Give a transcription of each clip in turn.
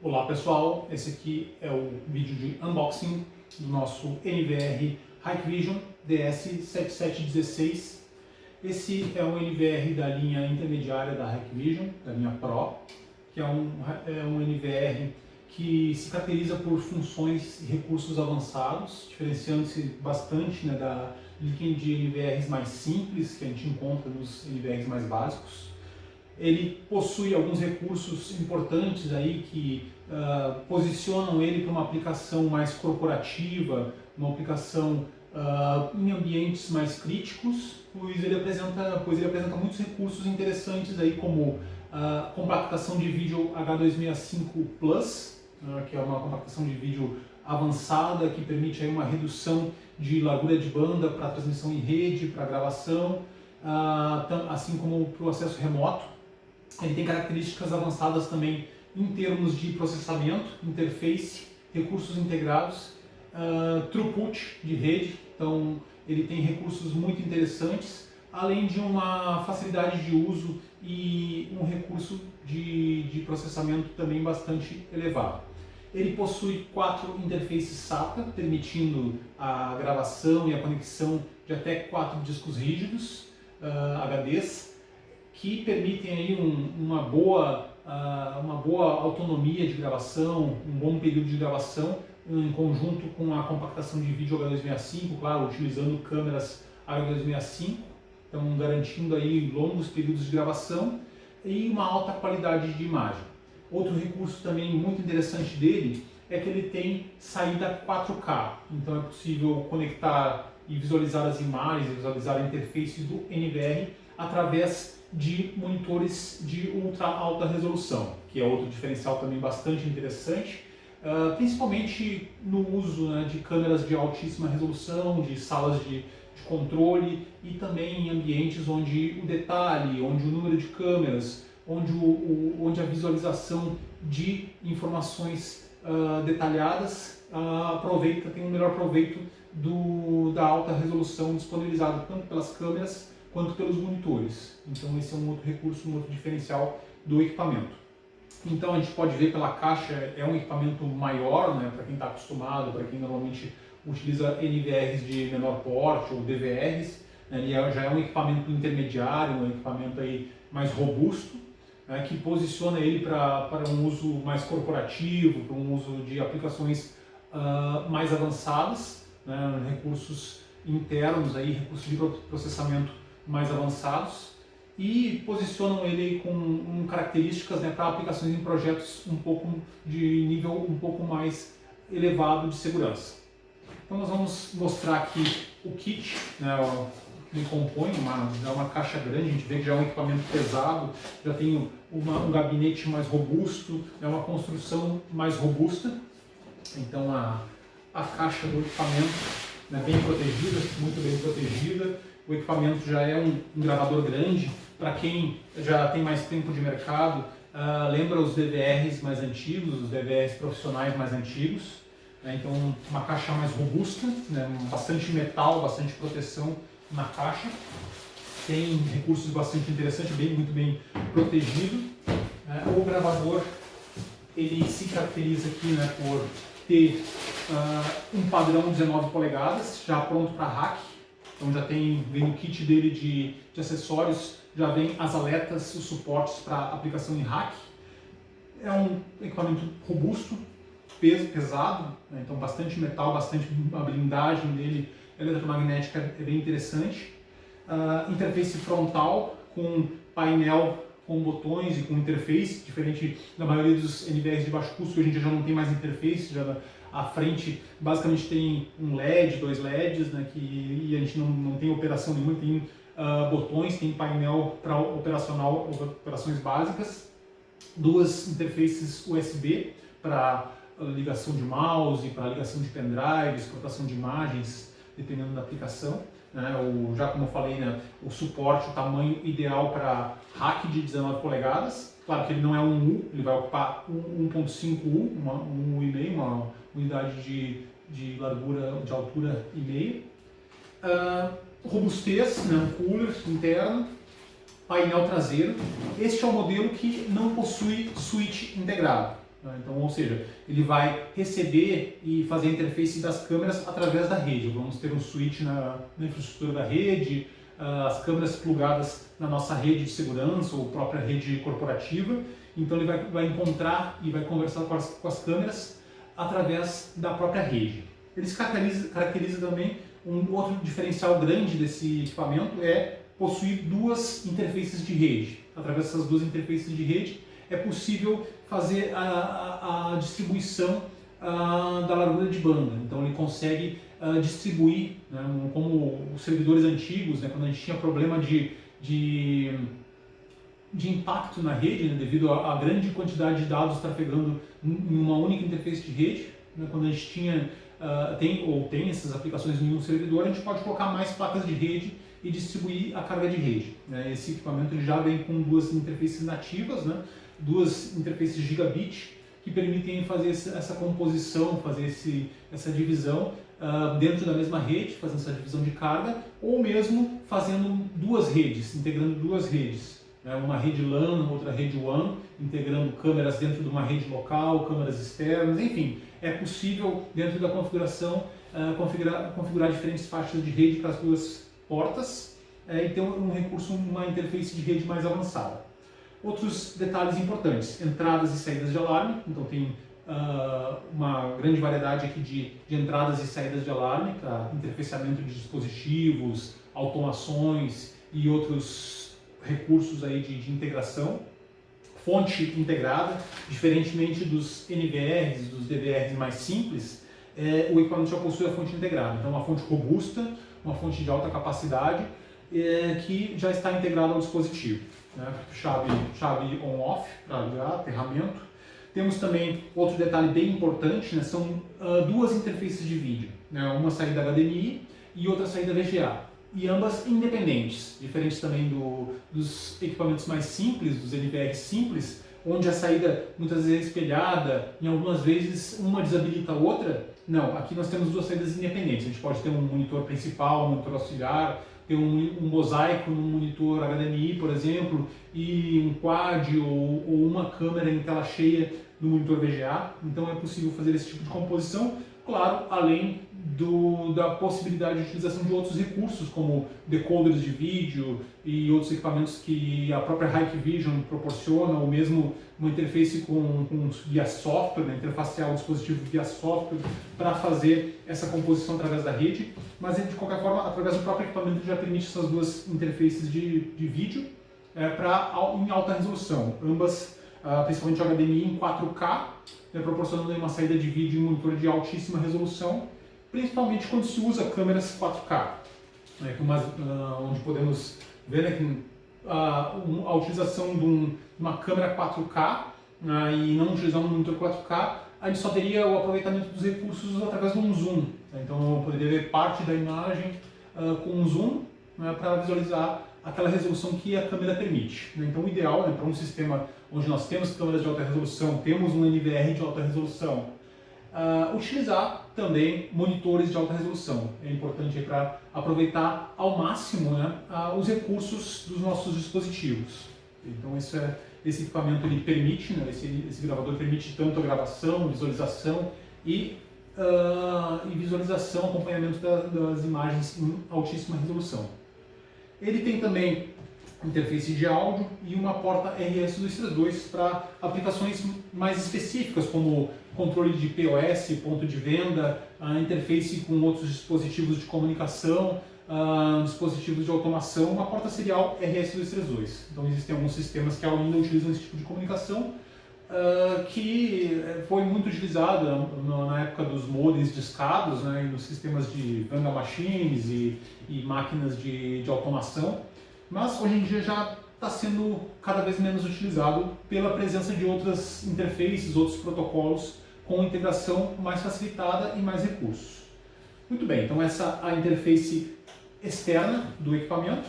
Olá pessoal, esse aqui é o vídeo de unboxing do nosso NVR Hikvision DS7716. Esse é um NVR da linha intermediária da Hikvision, da linha Pro, que é um NVR que se caracteriza por funções e recursos avançados, diferenciando-se bastante, né, da linha de NVRs mais simples que a gente encontra nos NVRs mais básicos. Ele possui alguns recursos importantes aí que posicionam ele para uma aplicação mais corporativa, uma aplicação em ambientes mais críticos, pois ele apresenta muitos recursos interessantes aí, como compactação de vídeo H265 Plus, que é uma compactação de vídeo avançada que permite aí uma redução de largura de banda para transmissão em rede, para gravação, assim como para o acesso remoto. Ele tem características avançadas também em termos de processamento, interface, recursos integrados, throughput de rede. Então ele tem recursos muito interessantes, além de uma facilidade de uso e um recurso de processamento também bastante elevado. Ele possui 4 interfaces SATA, permitindo a gravação e a conexão de até 4 discos rígidos HDs, que permitem aí uma boa autonomia de gravação, um bom período de gravação, em conjunto com a compactação de vídeo H265, claro, utilizando câmeras H265, então garantindo aí longos períodos de gravação e uma alta qualidade de imagem. Outro recurso também muito interessante dele é que ele tem saída 4K, então é possível conectar e visualizar as imagens, visualizar a interface do NVR através de monitores de ultra alta resolução, que é outro diferencial também bastante interessante, principalmente no uso, né, de câmeras de altíssima resolução, de salas de controle e também em ambientes onde o detalhe, onde o número de câmeras, onde a visualização de informações detalhadas tem um melhor proveito da alta resolução disponibilizada tanto pelas câmeras quanto pelos monitores. Então esse é um outro recurso, um outro diferencial do equipamento. Então a gente pode ver pela caixa, é um equipamento maior, né, para quem está acostumado, para quem normalmente utiliza NVRs de menor porte ou DVRs, né, ele já é um equipamento intermediário, um equipamento aí mais robusto, né, que posiciona ele para um uso mais corporativo, para um uso de aplicações mais avançadas, né, recursos internos, aí, recursos de processamento mais avançados, e posicionam ele com características, né, para aplicações em projetos de nível um pouco mais elevado de segurança. Então nós vamos mostrar aqui o kit, né, que compõe uma caixa grande. A gente vê que já é um equipamento pesado, já tem um gabinete mais robusto, é uma construção mais robusta. Então a caixa do equipamento é bem protegida, muito bem protegida. O equipamento já é um gravador grande. Para quem já tem mais tempo de mercado, lembra os DVRs mais antigos, os DVRs profissionais mais antigos. Então uma caixa mais robusta, né, bastante metal, bastante proteção na caixa. Tem recursos bastante interessantes, muito bem protegido. O gravador ele se caracteriza aqui, né, por ter um padrão 19 polegadas, já pronto para hack. Então já vem no kit dele de acessórios, já vem as aletas, os suportes para aplicação em hack. É um equipamento robusto, pesado, né? Então bastante metal, bastante a blindagem dele eletromagnética é bem interessante. Interface frontal com painel com botões e com interface, diferente da maioria dos NVRs de baixo custo, que hoje em dia já não tem mais interface, já à frente basicamente tem um LED, 2 LEDs, né, e a gente não tem operação nenhuma, tem botões, tem painel para operações básicas, 2 interfaces USB para ligação de mouse, para ligação de pendrive, exportação de imagens, dependendo da aplicação. Já como eu falei, né, o suporte, o tamanho ideal para hack de 19 polegadas. Claro que ele não é um U, ele vai ocupar 1.5 U, um U,5, uma unidade de largura, de altura e meia. Robustez, né, um cooler interno, painel traseiro. Este é o modelo que não possui switch integrado. Então, ou seja, ele vai receber e fazer a interface das câmeras através da rede. Vamos ter um switch na infraestrutura da rede, as câmeras plugadas na nossa rede de segurança ou própria rede corporativa. Então ele vai encontrar e vai conversar com as câmeras através da própria rede. Ele se caracteriza também, um outro diferencial grande desse equipamento é possuir duas interfaces de rede. Através dessas duas interfaces de rede é possível fazer a distribuição da largura de banda. Então ele consegue distribuir, né, como os servidores antigos, né, quando a gente tinha problema de impacto na rede, né, devido à grande quantidade de dados trafegando em uma única interface de rede, né, quando a gente tem essas aplicações em um servidor, a gente pode colocar mais placas de rede e distribuir a carga de rede, né. Esse equipamento ele já vem com duas interfaces nativas, né, duas interfaces gigabit, que permitem fazer essa composição, fazer essa divisão dentro da mesma rede, fazendo essa divisão de carga, ou mesmo fazendo duas redes, integrando duas redes. Uma rede LAN, outra rede WAN, integrando câmeras dentro de uma rede local, câmeras externas, enfim. É possível, dentro da configuração, configurar diferentes faixas de rede para as duas portas e ter um recurso, uma interface de rede mais avançada. Outros detalhes importantes: entradas e saídas de alarme. Então tem uma grande variedade aqui de entradas e saídas de alarme para interfaceamento de dispositivos, automações e outros recursos aí de integração. Fonte integrada, diferentemente dos NVRs, dos DVRs mais simples, o equipamento já possui a fonte integrada. Então uma fonte robusta, uma fonte de alta capacidade que já está integrada ao dispositivo. Chave on-off para ligar, aterramento. Temos também outro detalhe bem importante, né, são duas interfaces de vídeo, né, uma saída HDMI e outra saída VGA, e ambas independentes, diferentes também dos equipamentos mais simples, dos NVR simples, onde a saída muitas vezes é espelhada, em algumas vezes uma desabilita a outra. Não, aqui nós temos duas saídas independentes. A gente pode ter um monitor principal, um monitor auxiliar, ter um mosaico num monitor HDMI, por exemplo, e um quad ou uma câmera em tela cheia no monitor VGA. Então é possível fazer esse tipo de composição, claro, além da possibilidade de utilização de outros recursos, como decoders de vídeo e outros equipamentos que a própria Hikvision proporciona, ou mesmo uma interface via software, né, interfacear o dispositivo via software para fazer essa composição através da rede. Mas de qualquer forma, através do próprio equipamento já permite essas duas interfaces de vídeo em alta resolução, ambas principalmente o HDMI em 4K, proporcionando uma saída de vídeo e um monitor de altíssima resolução, principalmente quando se usa câmeras 4K, onde podemos ver que a utilização de uma câmera 4K e não utilizar um monitor 4K, a gente só teria o aproveitamento dos recursos através de um zoom. Então eu poderia ver parte da imagem com um zoom para visualizar aquela resolução que a câmera permite. Então o ideal para um sistema onde nós temos câmeras de alta resolução, temos um NVR de alta resolução, utilizar também monitores de alta resolução. É importante para aproveitar ao máximo os recursos dos nossos dispositivos. Então esse equipamento ele permite, esse gravador permite tanto a gravação, visualização e acompanhamento das imagens em altíssima resolução. Ele tem também interface de áudio e uma porta RS-232 para aplicações mais específicas, como controle de POS, ponto de venda, interface com outros dispositivos de comunicação, dispositivos de automação, uma porta serial RS-232. Então existem alguns sistemas que ainda utilizam esse tipo de comunicação, que foi muito utilizada na época dos modems discados, e nos sistemas de Vanga Machines e máquinas de automação, mas hoje em dia já está sendo cada vez menos utilizado pela presença de outras interfaces, outros protocolos com integração mais facilitada e mais recursos. Muito bem, então essa é a interface externa do equipamento.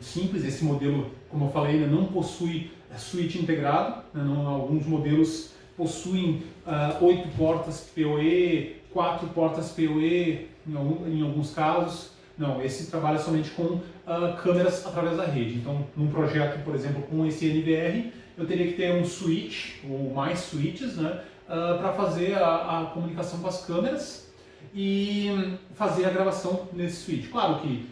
Simples, esse modelo, como eu falei, não possui switch integrado, alguns modelos possuem 8 portas PoE, 4 portas PoE em alguns casos. Não, esse trabalha somente com câmeras através da rede. Então, num projeto, por exemplo, com esse NVR, eu teria que ter um switch, ou mais switches, né, para fazer a comunicação com as câmeras e fazer a gravação nesse switch. Claro que,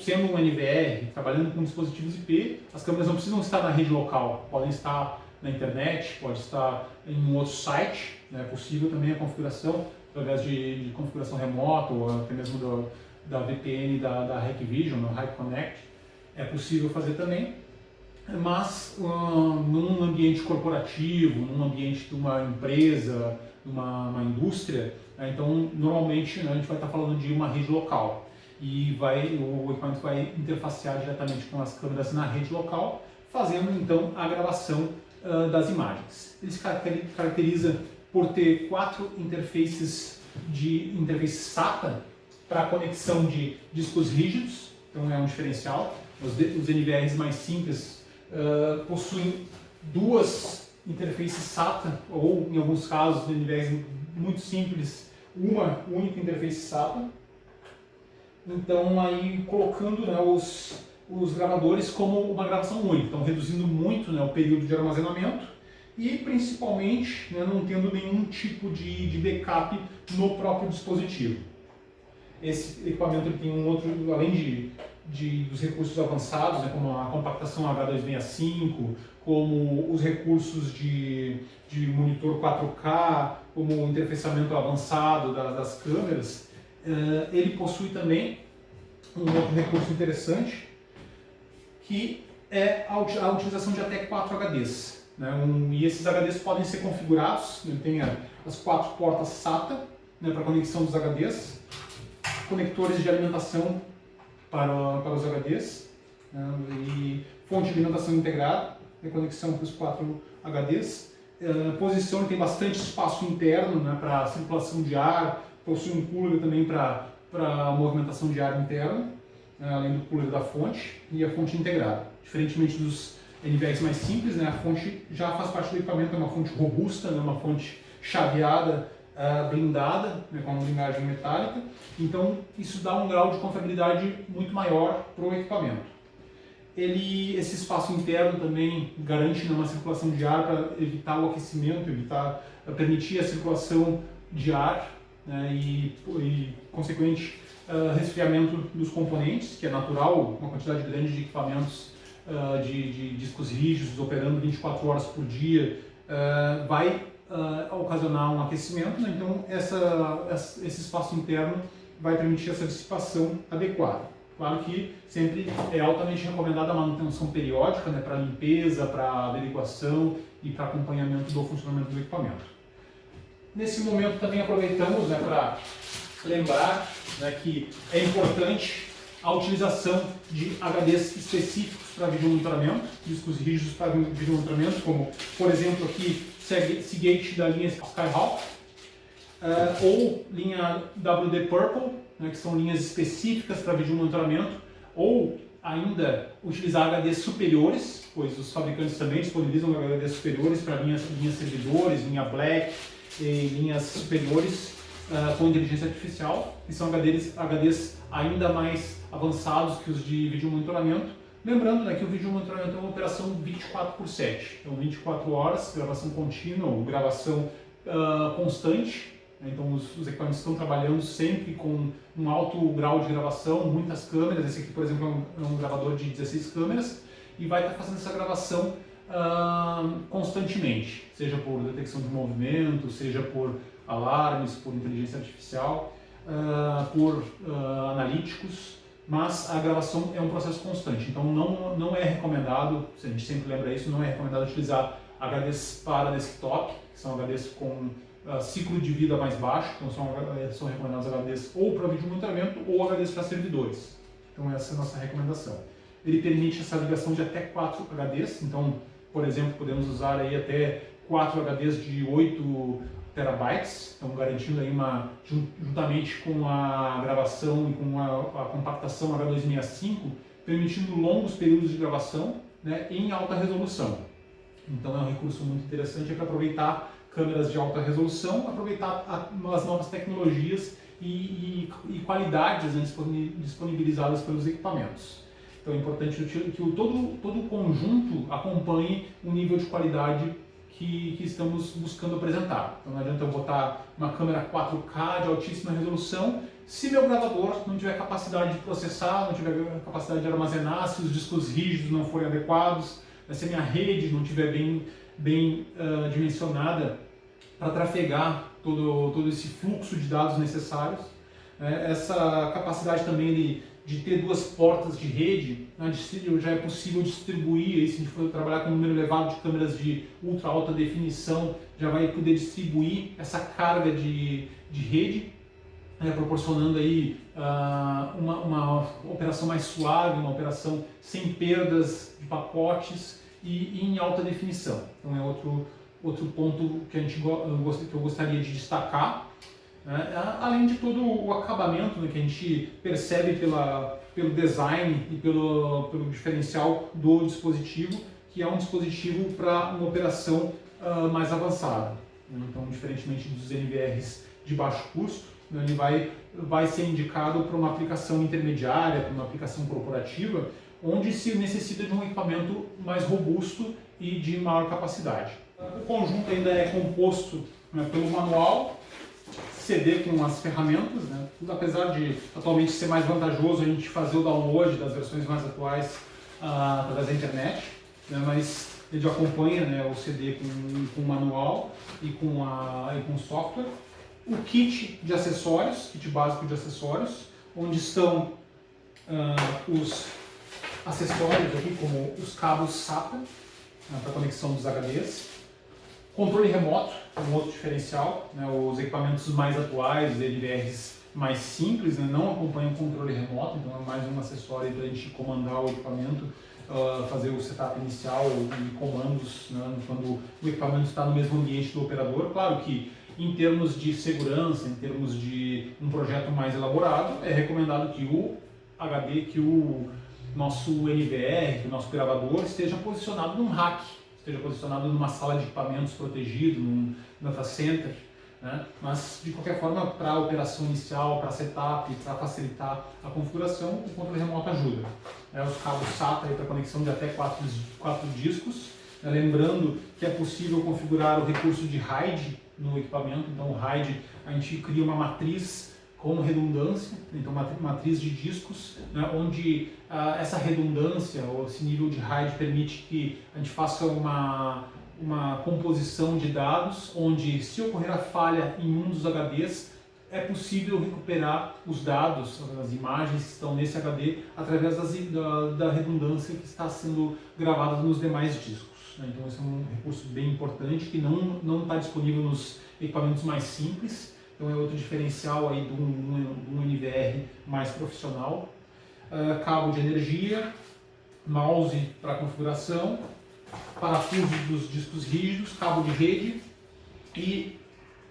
sendo um NVR, trabalhando com dispositivos IP, as câmeras não precisam estar na rede local, podem estar na internet, pode estar em um outro site, né, é possível também a configuração através de configuração remota ou até mesmo da VPN da Hikvision, no HiConnect, é possível fazer também, mas num ambiente corporativo, num ambiente de uma empresa, de uma indústria, né, então normalmente, né, a gente vai estar falando de uma rede local e o equipamento vai interfacear diretamente com as câmeras na rede local, fazendo então a gravação das imagens. Ele se caracteriza por ter 4 interfaces SATA para conexão de discos rígidos, então é um diferencial. Os NVRs mais simples possuem 2 interfaces SATA, ou em alguns casos, NVRs muito simples, uma única interface SATA. Então, aí colocando, né, os gravadores como uma gravação única, então reduzindo muito, né, o período de armazenamento e principalmente, né, não tendo nenhum tipo de backup no próprio dispositivo. Esse equipamento tem um outro, além dos recursos avançados, né, como a compactação H265, como os recursos de monitor 4K, como o interfaceamento avançado das câmeras, ele possui também um outro recurso interessante, que é a utilização de até 4 HDs. Né? E esses HDs podem ser configurados, né? Tem as 4 portas SATA, né, para conexão dos HDs, conectores de alimentação para os HDs, né, e fonte de alimentação integrada, né, conexão para os 4 HDs. Posição tem bastante espaço interno, né, para circulação de ar, possui um cooler também para movimentação de ar interno, além do cooler da fonte e a fonte integrada. Diferentemente dos NVRs mais simples, né, a fonte já faz parte do equipamento, é uma fonte robusta, né, uma fonte chaveada, blindada, né, com uma blindagem metálica, então isso dá um grau de confiabilidade muito maior para o equipamento. Esse espaço interno também garante, né, uma circulação de ar para evitar o aquecimento, permitir a circulação de ar, né, e consequente resfriamento dos componentes, que é natural, uma quantidade grande de equipamentos de discos rígidos operando 24 horas por dia vai ocasionar um aquecimento, né? Então esse espaço interno vai permitir essa dissipação adequada. Claro que sempre é altamente recomendada a manutenção periódica, né, para limpeza, para averiguação e para acompanhamento do funcionamento do equipamento. Nesse momento também aproveitamos, né, para lembrar, né, que é importante a utilização de HDs específicos para vídeo monitoramento, discos rígidos para vídeo monitoramento, como por exemplo aqui Seagate da linha Skyhawk, ou linha WD Purple, né, que são linhas específicas para vídeo monitoramento, ou ainda utilizar HDs superiores, pois os fabricantes também disponibilizam HDs superiores para linhas servidores, linha Black e linhas superiores com inteligência artificial, que são HDs ainda mais avançados que os de vídeo monitoramento. Lembrando, né, que o vídeo monitoramento é uma operação 24/7, então 24 horas, gravação contínua ou gravação constante. Então os equipamentos estão trabalhando sempre com um alto grau de gravação, muitas câmeras. Esse aqui, por exemplo, é um gravador de 16 câmeras e vai estar fazendo essa gravação constantemente, seja por detecção de movimento, seja por alarmes, por inteligência artificial, por analíticos, mas a gravação é um processo constante. Então não é recomendado, a gente sempre lembra isso, não é recomendado utilizar HDs para desktop, que são HDs com ciclo de vida mais baixo, então são recomendados HDs ou para vídeo monitoramento ou HDs para servidores. Então essa é a nossa recomendação. Ele permite essa ligação de até 4 HDs, então, por exemplo, podemos usar aí até 4 HDs de 8 terabytes, então garantindo aí juntamente com a gravação e com a compactação H265, permitindo longos períodos de gravação, né, em alta resolução. Então é um recurso muito interessante para aproveitar câmeras de alta resolução, aproveitar as novas tecnologias e qualidades, né, disponibilizadas pelos equipamentos. Então é importante que todo o conjunto acompanhe o nível de qualidade que estamos buscando apresentar. Então não adianta eu botar uma câmera 4K de altíssima resolução se meu gravador não tiver capacidade de processar, não tiver capacidade de armazenar, se os discos rígidos não forem adequados, se a minha rede não estiver bem dimensionada para trafegar todo esse fluxo de dados necessários. Essa capacidade também de ter duas portas de rede, né, já é possível distribuir, se a gente for trabalhar com um número elevado de câmeras de ultra alta definição, já vai poder distribuir essa carga de rede, proporcionando aí uma operação mais suave, uma operação sem perdas de pacotes e em alta definição. Então é outro ponto que eu gostaria de destacar. Além de todo o acabamento, né, que a gente percebe pelo design e pelo diferencial do dispositivo, que é um dispositivo para uma operação mais avançada. Então, diferentemente dos NVRs de baixo custo, né, ele vai ser indicado para uma aplicação intermediária, para uma aplicação corporativa, onde se necessita de um equipamento mais robusto e de maior capacidade. O conjunto ainda é composto, né, pelo manual, CD com as ferramentas, né? Apesar de atualmente ser mais vantajoso a gente fazer o download das versões mais atuais através da internet, né? Mas ele acompanha, né, o CD com o manual e com software. O kit de acessórios, kit básico de acessórios, onde estão os acessórios aqui, como os cabos SATA, para conexão dos HDs. Controle remoto, um outro diferencial, né? Os equipamentos mais atuais, os NVRs mais simples, né, não acompanham controle remoto, então é mais um acessório para a gente comandar o equipamento, fazer o setup inicial e comandos, né, quando o equipamento está no mesmo ambiente do operador. Claro que em termos de segurança, em termos de um projeto mais elaborado, é recomendado que o HD, que o nosso NVR, que o nosso gravador esteja posicionado num rack, esteja posicionado numa sala de equipamentos protegido, num data center, né? Mas de qualquer forma, para a operação inicial, para setup, para facilitar a configuração, o controle remoto ajuda. Os cabos SATA para conexão de até 4 discos, né? Lembrando que é possível configurar o recurso de RAID no equipamento. Então o RAID, a gente cria uma matriz com redundância, então matriz de discos, né, onde essa redundância ou esse nível de RAID permite que a gente faça uma composição de dados, onde se ocorrer a falha em um dos HDs, é possível recuperar os dados, as imagens que estão nesse HD, através da redundância que está sendo gravada nos demais discos. Né? Então esse é um recurso bem importante que não está disponível nos equipamentos mais simples. Então é outro diferencial aí de um NVR mais profissional. Cabo de energia, mouse para configuração, parafusos dos discos rígidos, cabo de rede e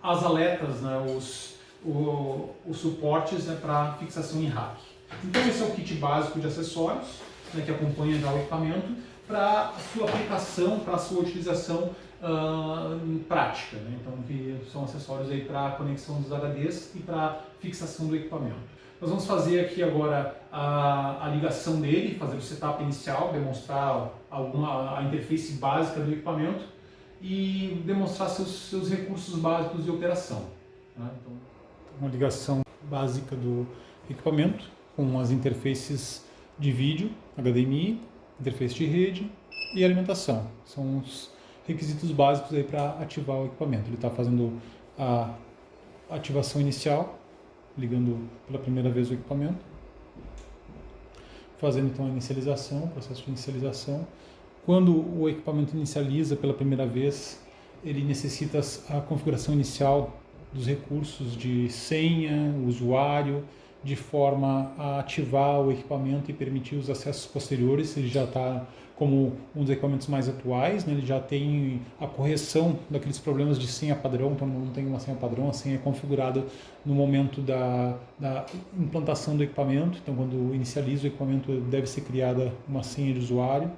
as aletas, né, os suportes, né, para fixação em rack. Então esse é o kit básico de acessórios, né, que acompanha já o equipamento para a sua aplicação, para a sua utilização prática, né? Então que são acessórios aí para a conexão dos HDs e para fixação do equipamento. Nós vamos fazer aqui agora a ligação dele, fazer o setup inicial, demonstrar a interface básica do equipamento e demonstrar seus recursos básicos de operação. Né? Então, uma ligação básica do equipamento com as interfaces de vídeo, HDMI, interface de rede e alimentação. São os requisitos básicos aí para ativar o equipamento. Ele está fazendo a ativação inicial, ligando pela primeira vez o equipamento, fazendo então a inicialização, processo de inicialização. Quando o equipamento inicializa pela primeira vez, ele necessita a configuração inicial dos recursos de senha, usuário, de forma a ativar o equipamento e permitir os acessos posteriores. Ele já está como um dos equipamentos mais atuais, né? Ele já tem a correção daqueles problemas de senha padrão, então não tem uma senha padrão, a senha é configurada no momento da implantação do equipamento. Então quando inicializa o equipamento deve ser criada uma senha de usuário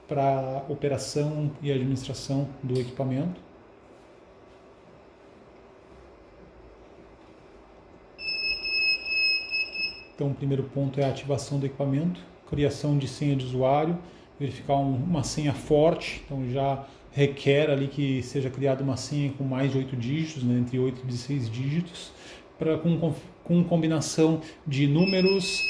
para operação e administração do equipamento. Então o primeiro ponto é a ativação do equipamento. criação de senha de usuário, verificar uma senha forte, então já requer ali que seja criada uma senha com mais de 8 dígitos, né, entre 8 e 16 dígitos, com combinação de números,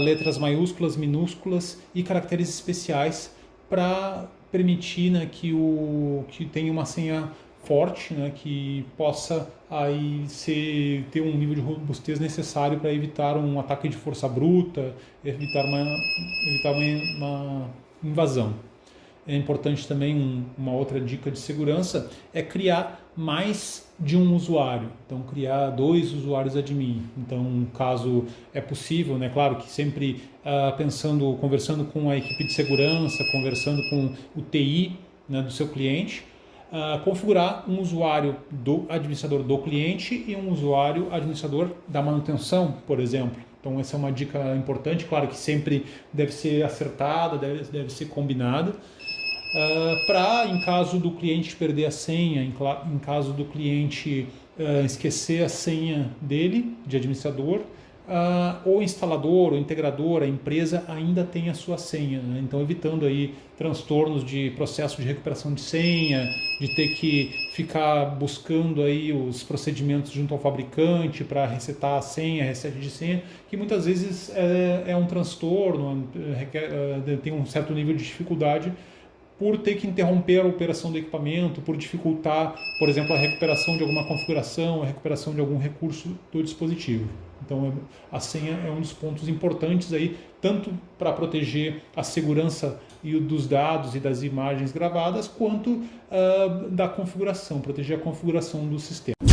letras maiúsculas, minúsculas e caracteres especiais para permitir, né, que tenha uma senha forte, né, que possa aí ter um nível de robustez necessário para evitar um ataque de força bruta, evitar uma invasão. É importante também uma outra dica de segurança é criar mais de um usuário. Então, criar 2 usuários admin. Então, caso é possível, né? Claro que sempre conversando com a equipe de segurança, conversando com o TI, né, do seu cliente, configurar um usuário do administrador do cliente e um usuário administrador da manutenção, por exemplo. Então, essa é uma dica importante. Claro que sempre deve ser acertada, deve ser combinada. Para, em caso do cliente perder a senha, em caso do cliente esquecer a senha dele, de administrador, o instalador, o integrador, a empresa ainda tem a sua senha, né? Então evitando aí transtornos de processo de recuperação de senha, de ter que ficar buscando aí os procedimentos junto ao fabricante para resetar a senha, reset de senha, que muitas vezes é um transtorno, tem um certo nível de dificuldade por ter que interromper a operação do equipamento, por dificultar, por exemplo, a recuperação de alguma configuração, a recuperação de algum recurso do dispositivo. Então, a senha é um dos pontos importantes aí, tanto para proteger a segurança dos dados e das imagens gravadas, quanto da configuração, proteger a configuração do sistema.